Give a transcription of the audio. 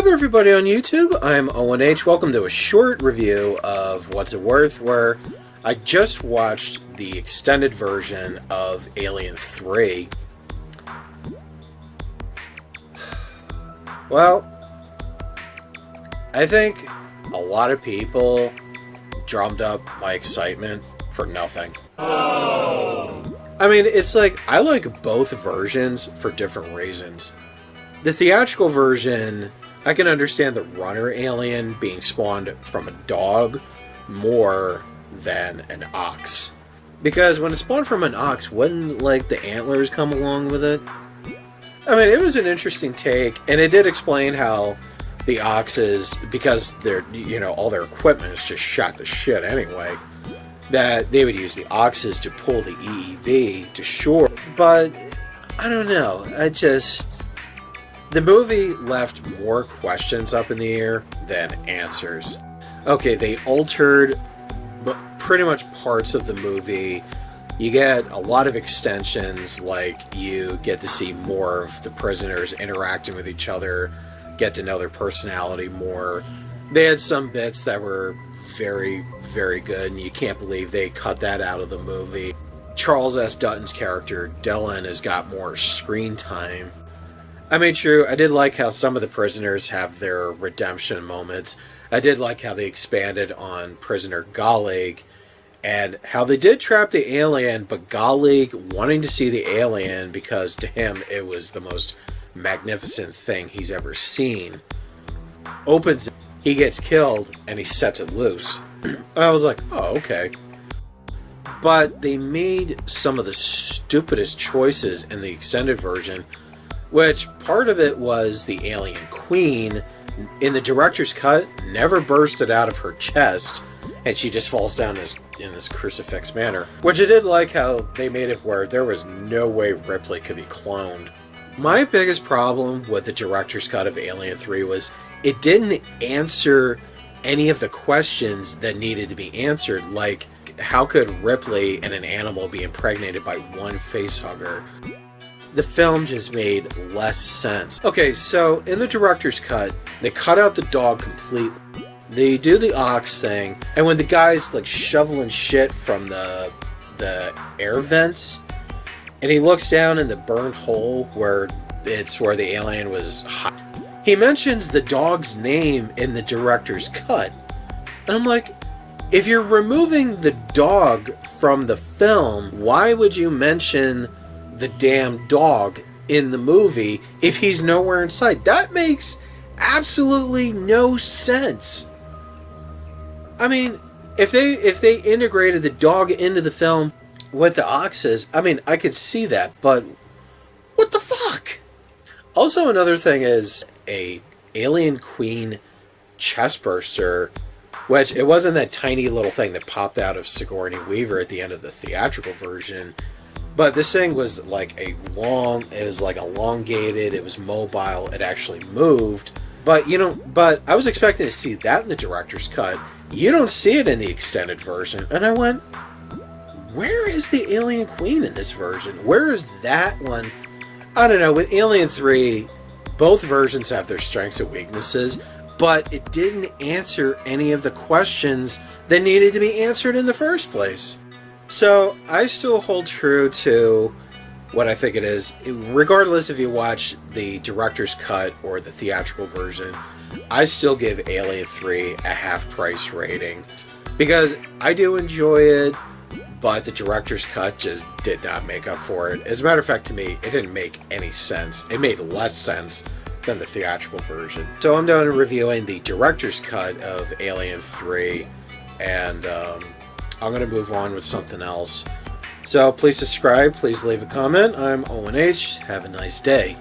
What's up, everybody on YouTube? I'm ONH. Welcome to a short review of What's It Worth, where I just watched the extended version of Alien 3. Well, I think a lot of people drummed up my excitement for nothing. I mean, it's like, I like both versions for different reasons. The theatrical version, I can understand the runner alien being spawned from a dog more than an ox. Because when it spawned from an ox, wouldn't, like, the antlers come along with it? I mean, it was an interesting take, and it did explain how the oxes, because they're, all their equipment is just shot to shit anyway, that they would use the oxes to pull the EEV to shore. But, I don't know, the movie left more questions up in the air than answers. Okay, they altered pretty much parts of the movie. You get a lot of extensions, like you get to see more of the prisoners interacting with each other, get to know their personality more. They had some bits that were very, very good, and you can't believe they cut that out of the movie. Charles S. Dutton's character, Dylan, has got more screen time. I mean, true, I did like how some of the prisoners have their redemption moments. I did like how they expanded on prisoner Galig, and how they did trap the alien, but Galig wanting to see the alien because to him it was the most magnificent thing he's ever seen. Opens it, he gets killed, and he sets it loose. And I was like, oh, okay. But they made some of the stupidest choices in the extended version, which part of it was the alien queen, in the director's cut, never bursted out of her chest, and she just falls down in this crucifix manner. Which I did like how they made it where there was no way Ripley could be cloned. My biggest problem with the director's cut of Alien 3 was it didn't answer any of the questions that needed to be answered, like how could Ripley and an animal be impregnated by one facehugger? The film just made less sense. Okay, so in the director's cut, they cut out the dog completely. They do the ox thing, and when the guy's like shoveling shit from the air vents, and he looks down in the burned hole where the alien was hot, he mentions the dog's name in the director's cut. And I'm like, if you're removing the dog from the film, why would you mention the damn dog in the movie if he's nowhere in sight? That makes absolutely no sense. I mean, if they integrated the dog into the film with the oxes, I mean, I could see that, but what the fuck? Also, another thing is a alien queen chestburster, which it wasn't that tiny little thing that popped out of Sigourney Weaver at the end of the theatrical version. But this thing was like elongated, it was mobile, it actually moved. But I was expecting to see that in the director's cut. You don't see it in the extended version. And I went, where is the alien queen in this version? Where is that one? I don't know, with Alien 3, both versions have their strengths and weaknesses, but it didn't answer any of the questions that needed to be answered in the first place. So, I still hold true to what I think it is. Regardless if you watch the director's cut or the theatrical version, I still give Alien 3 a half-price rating. Because I do enjoy it, but the director's cut just did not make up for it. As a matter of fact, to me, it didn't make any sense. It made less sense than the theatrical version. So I'm done reviewing the director's cut of Alien 3, and I'm going to move on with something else. So please subscribe, please leave a comment. I'm ONH. Have a nice day.